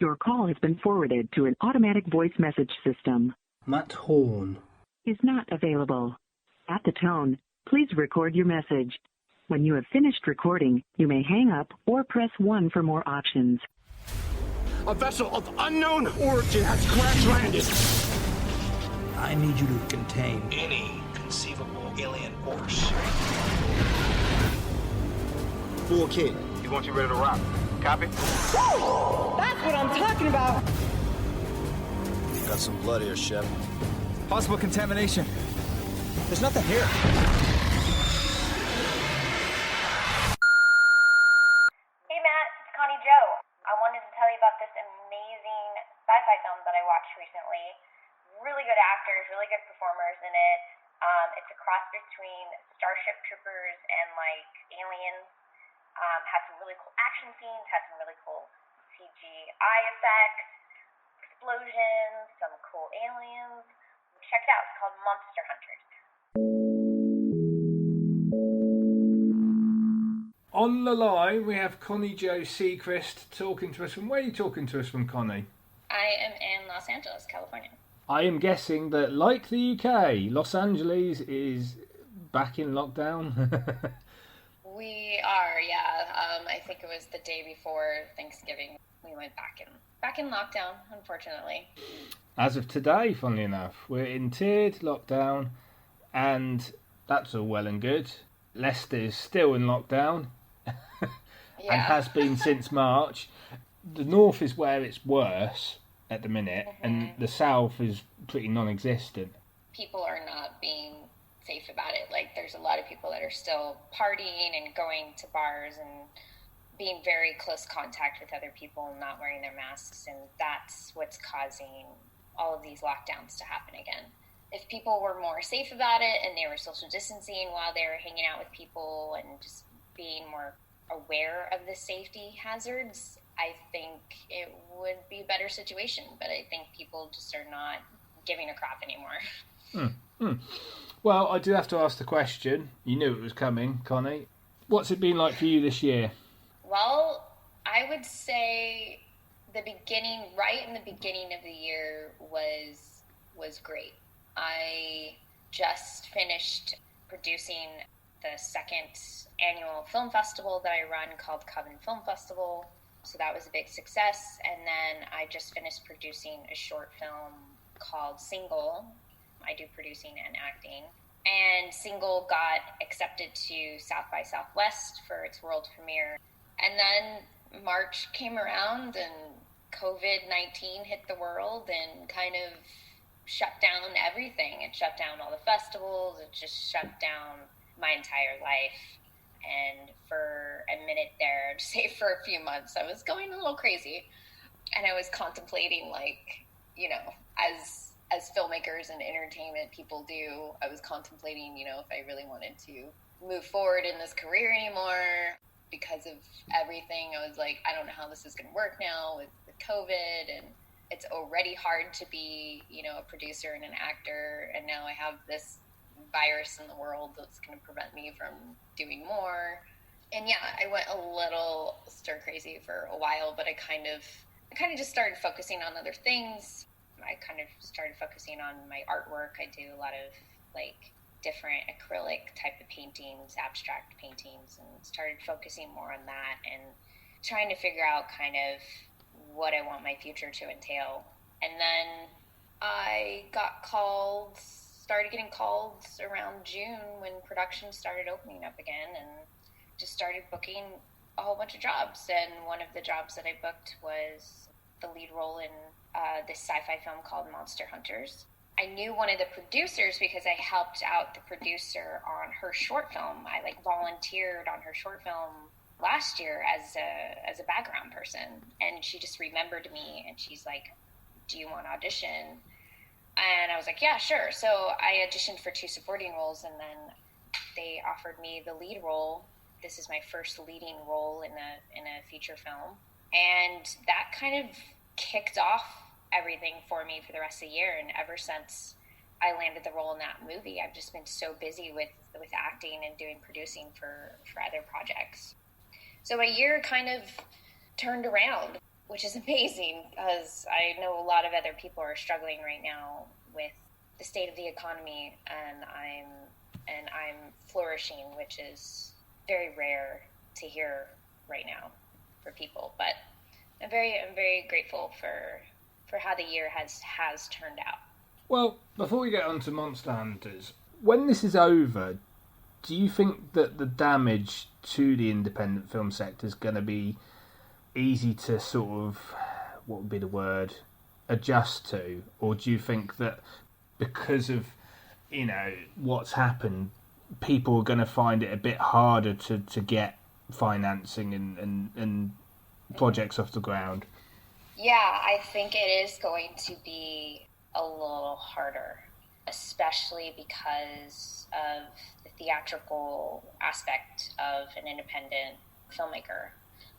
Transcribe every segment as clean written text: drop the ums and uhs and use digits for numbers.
Your call has been forwarded to an automatic voice message system. Matt Horn is not available. At the tone, please record your message. When you have finished recording, you may hang up or press 1 for more options. A vessel of unknown origin has crash landed. I need you to contain any conceivable alien force. Full kit. He wants you ready to rock. Copy? Woo! That's what I'm talking about. Got some blood here, Shep. possible contamination. There's nothing here. Hey Matt, it's Connie Jo. I wanted to tell you about this amazing sci-fi film that I watched recently. Really good actors, really good performers in it. It's a cross between Starship Troopers and like Aliens. Has some really cool action scenes, has some really cool CGI effects, explosions, some cool aliens. Check it out. It's called Monster Hunters. On the line, we have Connie Jo Sechrist talking to us from... Where are you talking to us from, Connie? I am in Los Angeles, California. I am guessing that, like the UK, Los Angeles is back in lockdown. We are, yeah. I think it was the day before Thanksgiving. We went back in lockdown, unfortunately. As of today, funnily enough, we're in tiered lockdown, and that's all well and good. Leicester's still in lockdown, and has been since March. The north is where it's worse at the minute, and the south is pretty non-existent. People are not being safe about it. Like, there's a lot of people that are still partying and going to bars and being very close contact with other people and not wearing their masks, and that's what's causing all of these lockdowns to happen again. If people were more safe about it and they were social distancing while they were hanging out with people and just being more aware of the safety hazards, I think it would be a better situation. But I think people just are not giving a crap anymore. Well, I do have to ask the question. You knew it was coming, Connie. What's it been like for you this year? Well, I would say right in the beginning of the year was great. I just finished producing the second annual film festival that I run called Coven Film Festival. So that was a big success. And then I just finished producing a short film called Single. I do producing and acting. And Single got accepted to South by Southwest for its world premiere. And then March came around and COVID-19 hit the world and kind of shut down everything. It shut down all the festivals. It just shut down my entire life. And for a minute there, to say for a few months, I was going a little crazy. And I was contemplating, like, you know, as filmmakers and entertainment people do, I was contemplating, you know, if I really wanted to move forward in this career anymore. Because of everything, I was like, I don't know how this is going to work now with COVID, and it's already hard to be, you know, a producer and an actor, and now I have this virus in the world that's going to prevent me from doing more. And yeah, I went a little stir crazy for a while, but I kind of just started focusing on other things. I kind of started focusing on my artwork. I do a lot of like different acrylic type of paintings, abstract paintings, and started focusing more on that and trying to figure out kind of what I want my future to entail. And then I started getting calls around June when production started opening up again, and just started booking a whole bunch of jobs. And one of the jobs that I booked was the lead role in this sci-fi film called Monster Hunters. I knew one of the producers because I helped out the producer on her short film. I volunteered on her short film last year as a background person, and she just remembered me, and she's like, do you want to audition? And I was like, yeah, sure. So I auditioned for 2 supporting roles, and then they offered me the lead role. This is my first leading role in a feature film, and that kind of kicked off everything for me for the rest of the year. And ever since I landed the role in that movie, I've just been so busy with acting and doing producing for other projects. So a year kind of turned around. which is amazing because I know a lot of other people are struggling right now with the state of the economy, and I'm flourishing, which is very rare to hear right now for people. But I'm very grateful for how the year has turned out. Well, before we get on to Monster Hunters, when this is over, do you think that the damage to the independent film sector is going to be easy to sort of, what would be the word, adjust to? Or do you think that because of, what's happened, people are going to find it a bit harder to get financing and projects off the ground? Yeah, I think it is going to be a little harder, especially because of the theatrical aspect of an independent filmmaker.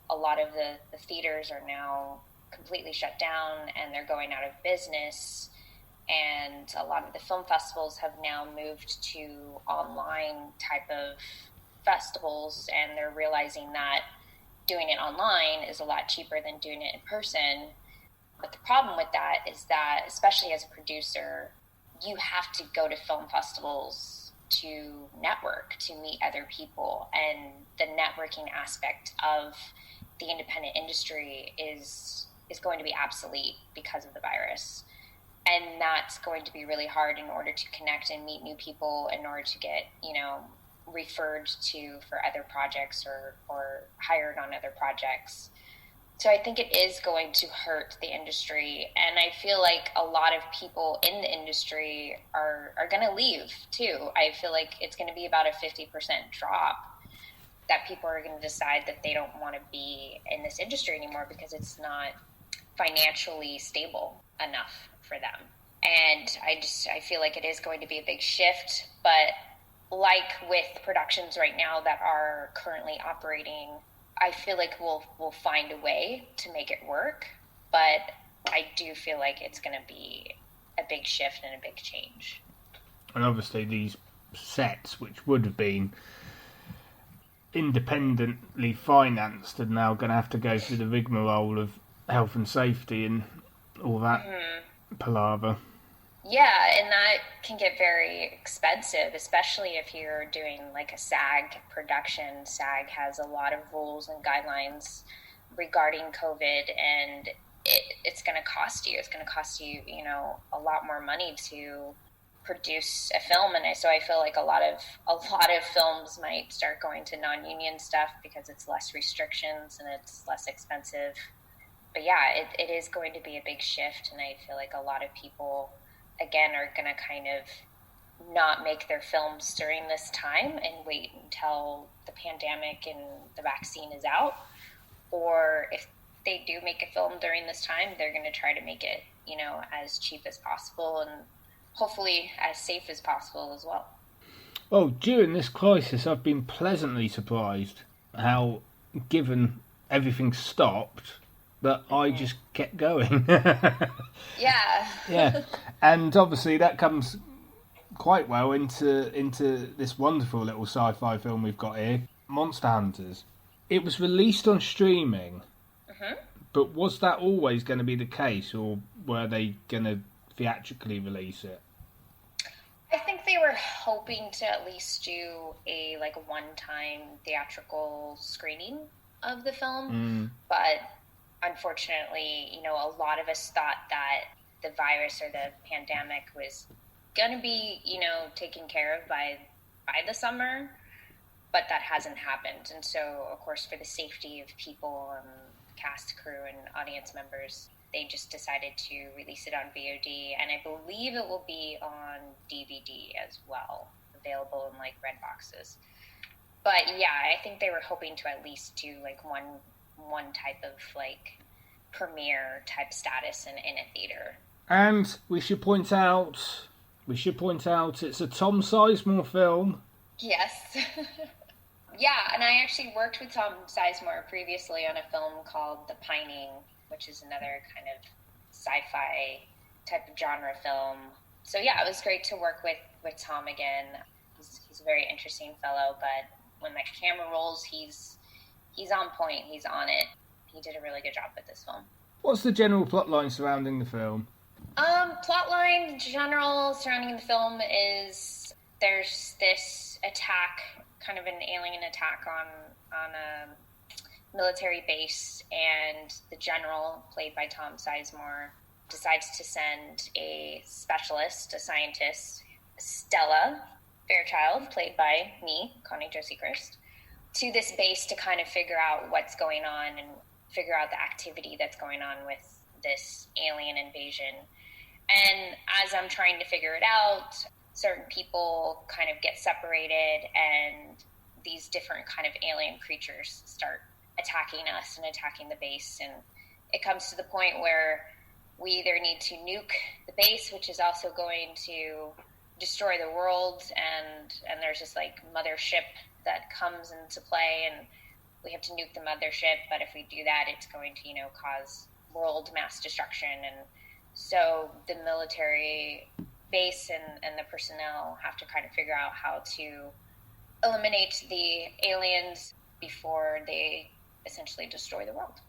A lot of the theaters are now completely shut down and they're going out of business, and a lot of the film festivals have now moved to online type of festivals, and they're realizing that doing it online is a lot cheaper than doing it in person. But the problem with that is that, especially as a producer, you have to go to film festivals to network, to meet other people. And the networking aspect of the independent industry is going to be obsolete because of the virus. And that's going to be really hard in order to connect and meet new people, in order to get, referred to for other projects or hired on other projects. So I think it is going to hurt the industry. And I feel like a lot of people in the industry are going to leave too. I feel like it's going to be about a 50% drop, that people are going to decide that they don't want to be in this industry anymore because it's not financially stable enough for them. And I feel like it is going to be a big shift, but like with productions right now that are currently operating, I feel like we'll find a way to make it work, but I do feel like it's going to be a big shift and a big change. And obviously these sets, which would have been independently financed, are now going to have to go through the rigmarole of health and safety and all that palaver. Yeah, and that can get very expensive, especially if you're doing like a SAG production. SAG has a lot of rules and guidelines regarding COVID, and it's going to cost you. It's going to cost you, a lot more money to produce a film. And so I feel like a lot of films might start going to non-union stuff because it's less restrictions and it's less expensive. But yeah, it is going to be a big shift, and I feel like a lot of people, again, are going to kind of not make their films during this time and wait until the pandemic and the vaccine is out. Or if they do make a film during this time, they're going to try to make it, as cheap as possible and hopefully as safe as possible as well. Well, during this crisis, I've been pleasantly surprised how, given everything stopped, that I just kept going. Yeah. Yeah. And obviously that comes quite well into this wonderful little sci-fi film we've got here, Monster Hunters. It was released on streaming, but was that always going to be the case, or were they going to theatrically release it? I think they were hoping to at least do a one-time theatrical screening of the film, but unfortunately, a lot of us thought that the virus or the pandemic was going to be, taken care of by the summer, but that hasn't happened. And so, of course, for the safety of people and cast, crew, and audience members, they just decided to release it on VOD, and I believe it will be on DVD as well, available in red boxes. But yeah, I think they were hoping to at least do one type of premiere type status in a theater. And we should point out it's a Tom Sizemore film. Yes. Yeah, and I actually worked with Tom Sizemore previously on a film called The Pining, which is another kind of sci-fi type of genre film. So yeah, it was great to work with Tom again. He's a very interesting fellow, but when the camera rolls, he's on point. He's on it. He did a really good job with this film. What's the general plotline surrounding the film? Plotline general surrounding the film is there's this attack, kind of an alien attack on a military base, and the general, played by Tom Sizemore, decides to send a specialist, a scientist, Stella Fairchild, played by me, Connie Jo Sechrist, to this base to kind of figure out what's going on and figure out the activity that's going on with this alien invasion. And as I'm trying to figure it out, certain people kind of get separated, and these different kind of alien creatures start attacking us and attacking the base. And it comes to the point where we either need to nuke the base, which is also going to destroy the world, and there's this like mothership that comes into play, and we have to nuke the mothership. But if we do that, it's going to, cause world mass destruction. And so the military base and the personnel have to kind of figure out how to eliminate the aliens before they essentially destroy the world.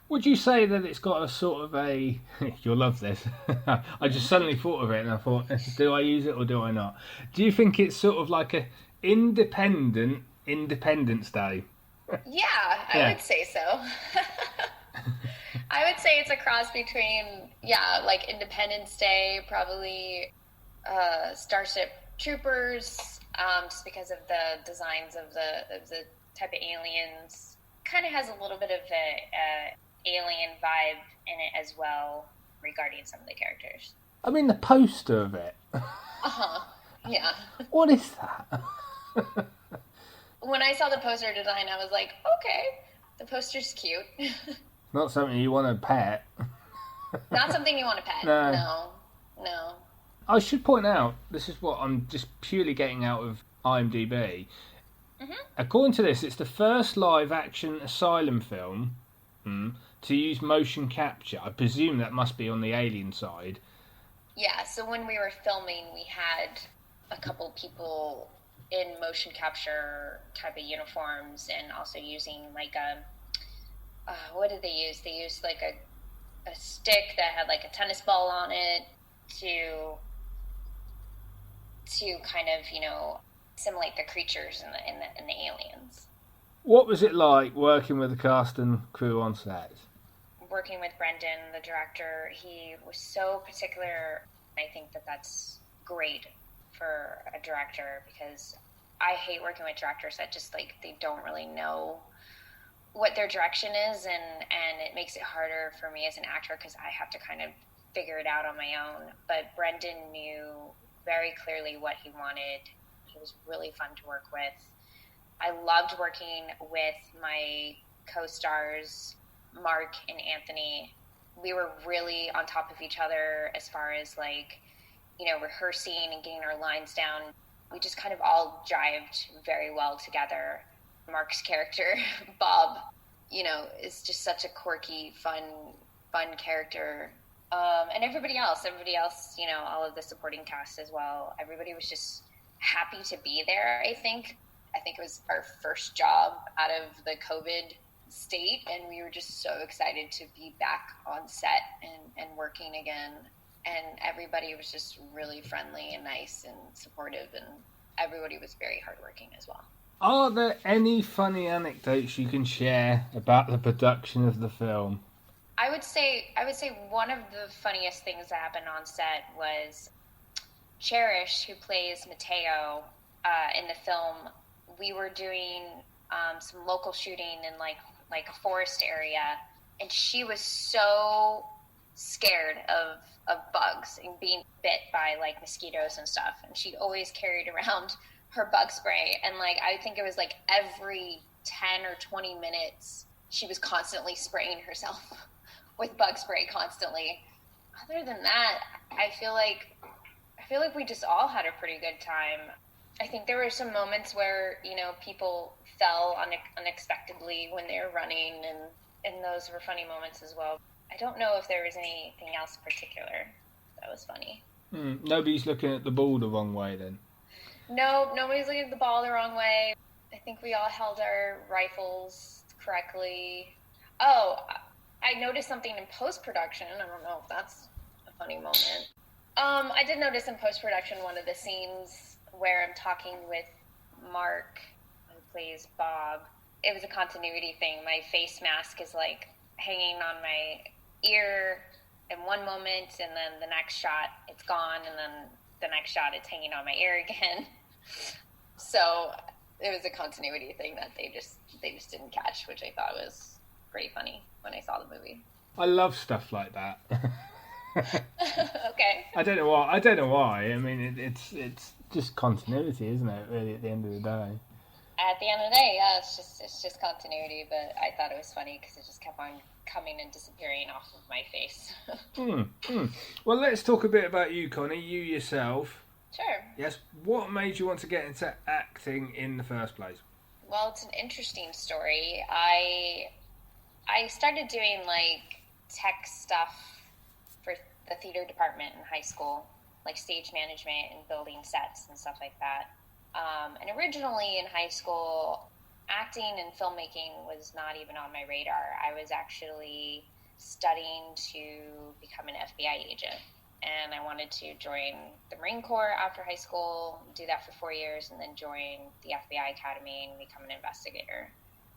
Would you say that it's got a sort of a... You'll love this. I just suddenly thought of it and I thought, do I use it or do I not? Do you think it's sort of like a Independence Day? Yeah, I would say so. I would say it's a cross between, like Independence Day, probably Starship Troopers, just because of the designs of the type of aliens. Kind of has a little bit of a alien vibe in it as well, regarding some of the characters. I mean, the poster of it. Yeah. What is that? When I saw the poster design, I was like, okay, the poster's cute. Not something you want to pet. Not something you want to pet. No. I should point out, this is what I'm just purely getting out of IMDb. Mm-hmm. According to this, it's the first live-action asylum film to use motion capture. I presume that must be on the alien side. Yeah, so when we were filming, we had a couple people in motion capture type of uniforms, and also using like a... what did they use? They used like a stick that had like a tennis ball on it to kind of, simulate the creatures and the aliens. What was it like working with the cast and crew on set? Working with Brendan, the director, he was so particular. I think that's great for a director, because I hate working with directors that just like they don't really know what their direction is, and it makes it harder for me as an actor because I have to kind of figure it out on my own. But Brendan knew very clearly what he wanted. He was really fun to work with. I loved working with my co-stars, Mark and Anthony. We were really on top of each other as far as like, rehearsing and getting our lines down. We just kind of all jived very well together. Mark's character, Bob, is just such a quirky, fun character. And everybody else, all of the supporting cast as well. Everybody was just happy to be there, I think. It was our first job out of the COVID state, and we were just so excited to be back on set and working again. And everybody was just really friendly and nice and supportive, and everybody was very hardworking as well. Are there any funny anecdotes you can share about the production of the film? I would say one of the funniest things that happened on set was Cherish, who plays Mateo in the film. We were doing some local shooting in like a forest area, and she was so scared of bugs and being bit by like mosquitoes and stuff, and she always carried around her bug spray, and like I think it was like every 10 or 20 minutes she was constantly spraying herself with bug spray constantly. Other than that, I feel like we just all had a pretty good time. I think there were some moments where, people fell unexpectedly when they were running, and those were funny moments as well. I don't know if there was anything else particular that was funny. Nobody's looking at the ball the wrong way then? No, nobody's looking at the ball the wrong way. I think we all held our rifles correctly. Oh, I noticed something in post-production. I don't know if that's a funny moment. I did notice in post-production one of the scenes where I'm talking with Mark, who plays Bob. It was a continuity thing. My face mask is like hanging on my ear in one moment, and then the next shot it's gone, and then the next shot it's hanging on my ear again. So it was a continuity thing that they just didn't catch, which I thought was pretty funny when I saw the movie. I love stuff like that. Okay. I don't know why. I mean, it's just continuity, isn't it? Really, at the end of the day. At the end of the day, yeah, it's just continuity. But I thought it was funny because it just kept on coming and disappearing off of my face. Well, let's talk a bit about you, Connie. You yourself. Sure. Yes. What made you want to get into acting in the first place? Well, it's an interesting story. I started doing like tech stuff for the theater department in high school, like stage management and building sets and stuff like that. And originally in high school, acting and filmmaking was not even on my radar. I was actually studying to become an FBI agent. And I wanted to join the Marine Corps after high school, do that for 4 years, and then join the FBI Academy and become an investigator.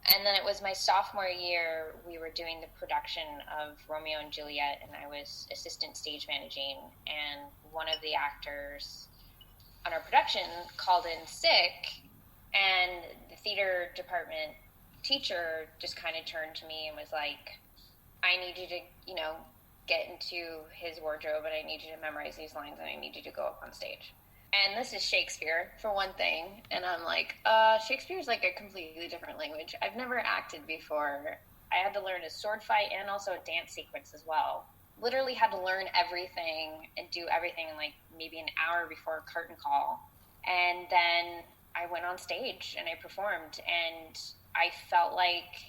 And then it was my sophomore year, we were doing the production of Romeo and Juliet, and I was assistant stage managing. And one of the actors on our production called in sick, and the theater department teacher just kind of turned to me and was like, I need you to, get into his wardrobe, and I need you to memorize these lines, and I need you to go up on stage. And this is Shakespeare, for one thing. And I'm like, Shakespeare's like a completely different language. I've never acted before. I had to learn a sword fight and also a dance sequence as well. Literally had to learn everything and do everything in like maybe an hour before a curtain call. And then I went on stage and I performed, and I felt like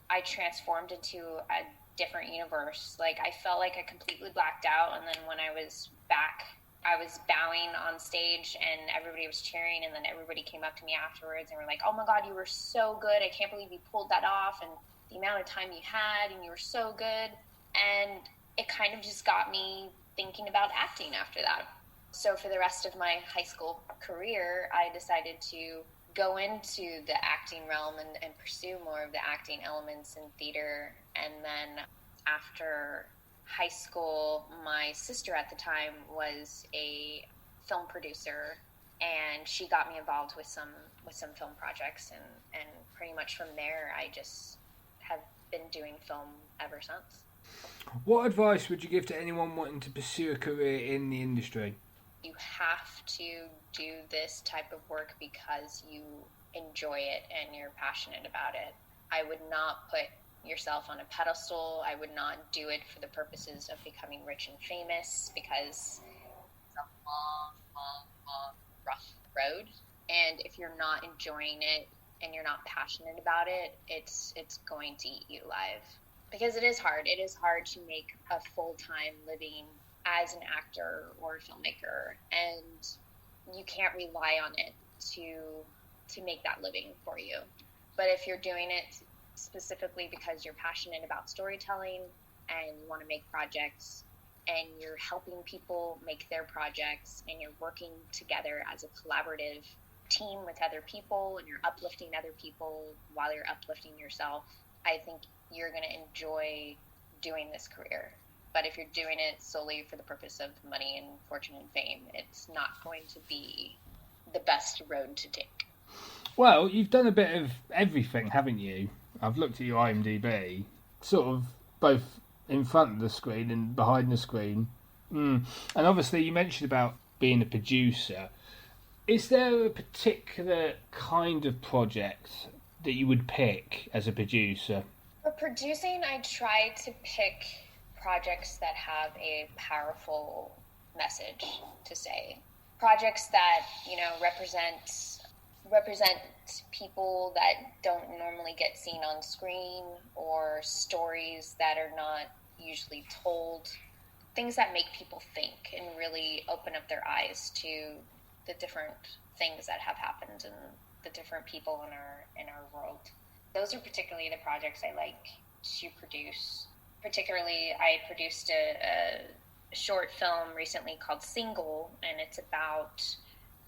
I transformed into a different universe. Like I felt like I completely blacked out, and then when I was back, I was bowing on stage and everybody was cheering, and then everybody came up to me afterwards and were like, oh my God, you were so good. I can't believe you pulled that off, and the amount of time you had, and you were so good. And it kind of just got me thinking about acting after that. So for the rest of my high school career, I decided to go into the acting realm and pursue more of the acting elements in theater. And then after high school, my sister at the time was a film producer, and she got me involved with some film projects, and pretty much from there I just have been doing film ever since. What advice would you give to anyone wanting to pursue a career in the industry? You have to do this type of work because you enjoy it and you're passionate about it. I would not put yourself on a pedestal. I would not do it for the purposes of becoming rich and famous, because it's a long, rough road. And if you're not enjoying it and you're not passionate about it, it's going to eat you alive. Because it is hard. It is hard to make a full-time living as an actor or a filmmaker, and you can't rely on it to make that living for you. But if you're doing it specifically because you're passionate about storytelling and you want to make projects, and you're helping people make their projects, and you're working together as a collaborative team with other people, and you're uplifting other people while you're uplifting yourself, I think you're going to enjoy doing this career. But if you're doing it solely for the purpose of money and fortune and fame, it's not going to be the best road to take. Well, you've done a bit of everything, haven't you? I've looked at your IMDb, sort of both in front of the screen and behind the screen. And obviously you mentioned about being a producer. Is there a particular kind of project that you would pick as a producer? For producing, I try to pick projects that have a powerful message to say. Projects that, represent people that don't normally get seen on screen, or stories that are not usually told. Things that make people think and really open up their eyes to the different things that have happened and the different people in our world. Those are particularly the projects I like to produce. particularly, I produced a short film recently called Single, and it's about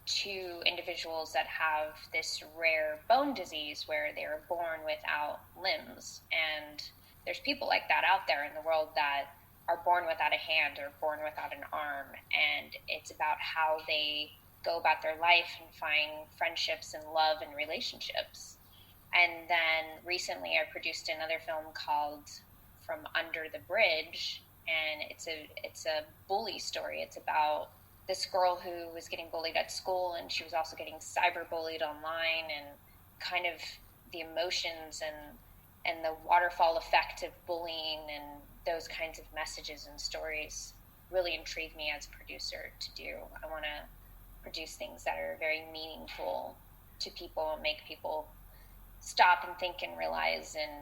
two individuals that have this rare bone disease where they were born without limbs. And there's people like that out there in the world that are born without a hand or born without an arm. And it's about how they go about their life and find friendships and love and relationships. And then recently I produced another film called From Under the Bridge, and it's a bully story. It's about this girl who was getting bullied at school, and she was also getting cyberbullied online, and kind of the emotions and the waterfall effect of bullying and those kinds of messages and stories really intrigue me as a producer to do. I want to produce things that are very meaningful to people and make people stop and think and realize and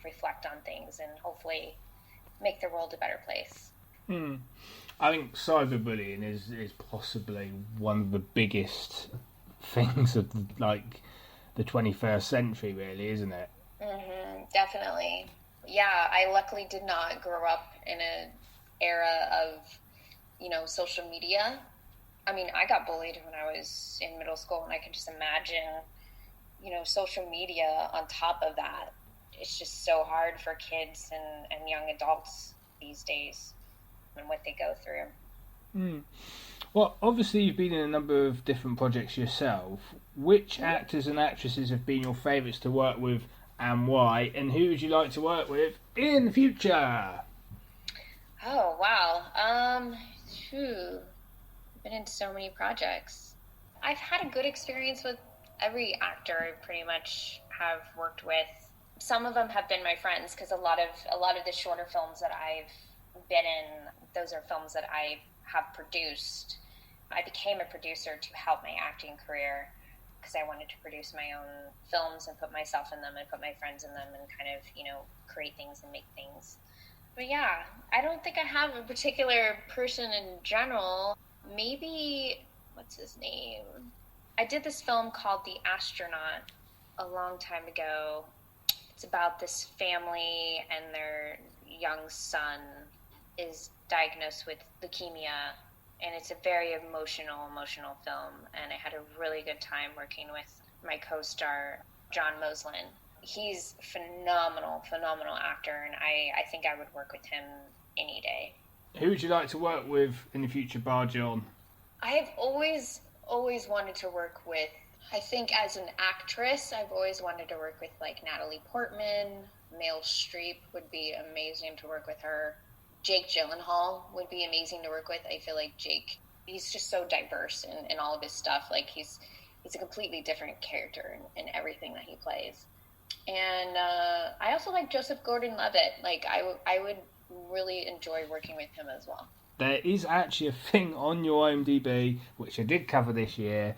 reflect on things and hopefully make the world a better place. I think cyberbullying is possibly one of the biggest things of the 21st century, really, isn't it? Definitely. Yeah, I luckily did not grow up in an era of, social media. I mean, I got bullied when I was in middle school, and I can just imagine, social media on top of that. It's just so hard for kids and young adults these days and what they go through. Well, obviously you've been in a number of different projects yourself. Which actors and actresses have been your favourites to work with and why? And who would you like to work with in the future? Oh, wow. I've been in so many projects. I've had a good experience with every actor I pretty much have worked with. Some of them have been my friends because a lot of the shorter films that I've been in, those are films that I have produced. I became a producer to help my acting career because I wanted to produce my own films and put myself in them and put my friends in them and kind of, create things and make things. But yeah, I don't think I have a particular person in general. Maybe, what's his name? I did this film called The Astronaut a long time ago. It's about this family and their young son is diagnosed with leukemia, and it's a very emotional film, and I had a really good time working with my co-star, John Moslin. He's a phenomenal actor, and I think I would work with him any day. Who would you like to work with in the future, bar John? I have always wanted to work with, I think as an actress, I've always wanted to work with like Natalie Portman. Meryl Streep would be amazing to work with her. Jake Gyllenhaal would be amazing to work with. I feel like Jake, he's just so diverse in all of his stuff. Like he's a completely different character in everything that he plays. And I also like Joseph Gordon-Levitt. Like I would really enjoy working with him as well. There is actually a thing on your IMDb, which I did cover this year,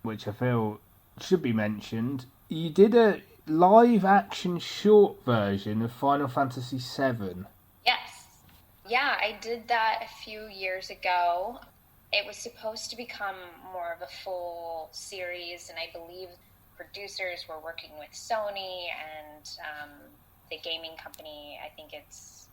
which I feel should be mentioned. You did a live-action short version of Final Fantasy VII. Yes. Yeah, I did that a few years ago. It was supposed to become more of a full series, and I believe producers were working with Sony and the gaming company. I think it's,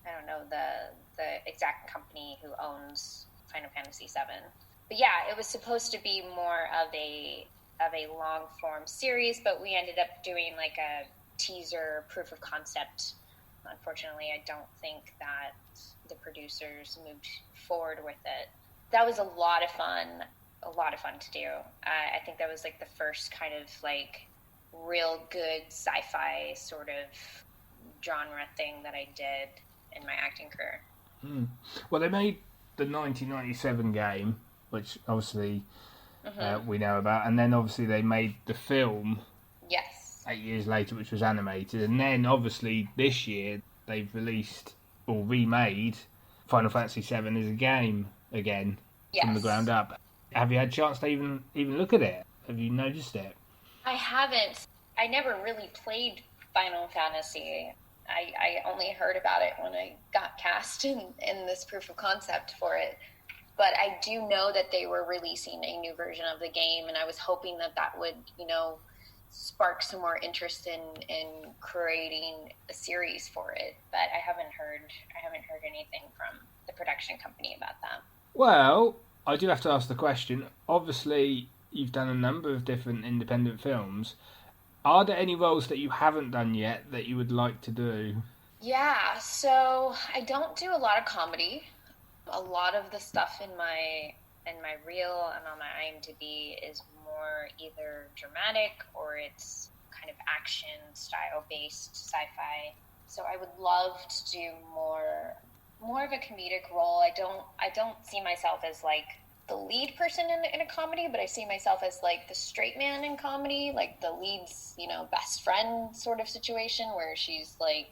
I don't know the exact company who owns Final Fantasy VII. But yeah, it was supposed to be more of a long form series, but we ended up doing like a teaser proof of concept. Unfortunately, I don't think that the producers moved forward with it. That was a lot of fun to do. I think that was like the first kind of like real good sci-fi sort of genre thing that I did in my acting career. Well, they made the 1997 game, which obviously we know about, and then obviously they made the film 8 years later, which was animated, and then obviously this year they've released or remade Final Fantasy VII as a game again from the ground up. Have you had a chance to even look at it? Have you noticed it? I haven't. I never really played Final Fantasy. I only heard about it when I got cast in this proof of concept for it. But I do know that they were releasing a new version of the game, and I was hoping that would, spark some more interest in creating a series for it. But I haven't heard anything from the production company about that. Well, I do have to ask the question. Obviously, you've done a number of different independent films. Are there any roles that you haven't done yet that you would like to do? Yeah, so I don't do a lot of comedy. A lot of the stuff in my reel and on my IMDb is more either dramatic or it's kind of action style based sci-fi. So I would love to do more of a comedic role. I don't see myself as like the lead person in a comedy, but I see myself as like the straight man in comedy, like the lead's, best friend sort of situation where she's like,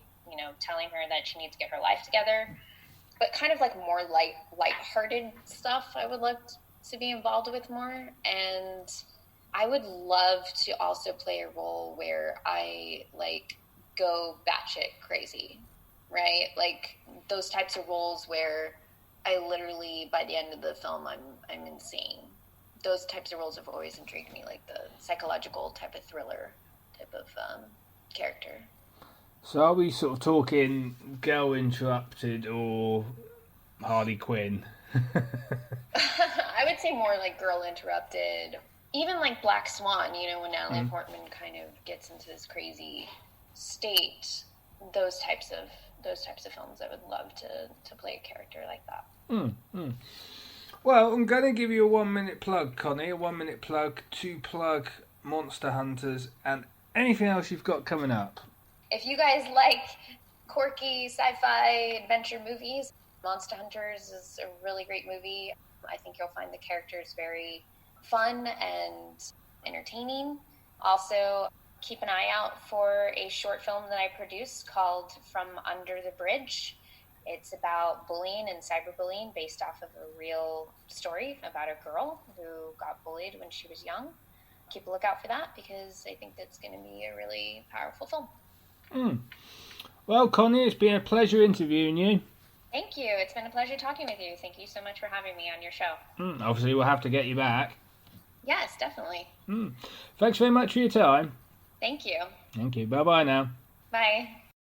telling her that she needs to get her life together. But kind of like more light-hearted stuff I would love to be involved with more. And I would love to also play a role where I like go batshit crazy, right? Like those types of roles where I literally, by the end of the film, I'm insane. Those types of roles have always intrigued me, like the psychological type of thriller type of character. So are we sort of talking Girl Interrupted or Harley Quinn? I would say more like Girl Interrupted. Even like Black Swan, when Natalie Portman kind of gets into this crazy state. Those types of films, I would love to play a character like that. Well, I'm going to give you a 1 minute plug, Connie. A 1 minute plug to plug Monster Hunters and anything else you've got coming up. If you guys like quirky sci-fi adventure movies, Monster Hunters is a really great movie. I think you'll find the characters very fun and entertaining. Also, keep an eye out for a short film that I produced called From Under the Bridge. It's about bullying and cyberbullying based off of a real story about a girl who got bullied when she was young. Keep a lookout for that because I think that's going to be a really powerful film. Well, Connie, it's been a pleasure interviewing you. Thank you. It's been a pleasure talking with you. Thank you so much for having me on your show. Obviously, we'll have to get you back. Yes, definitely. Thanks very much for your time. Thank you. Thank you. Bye-bye now. Bye.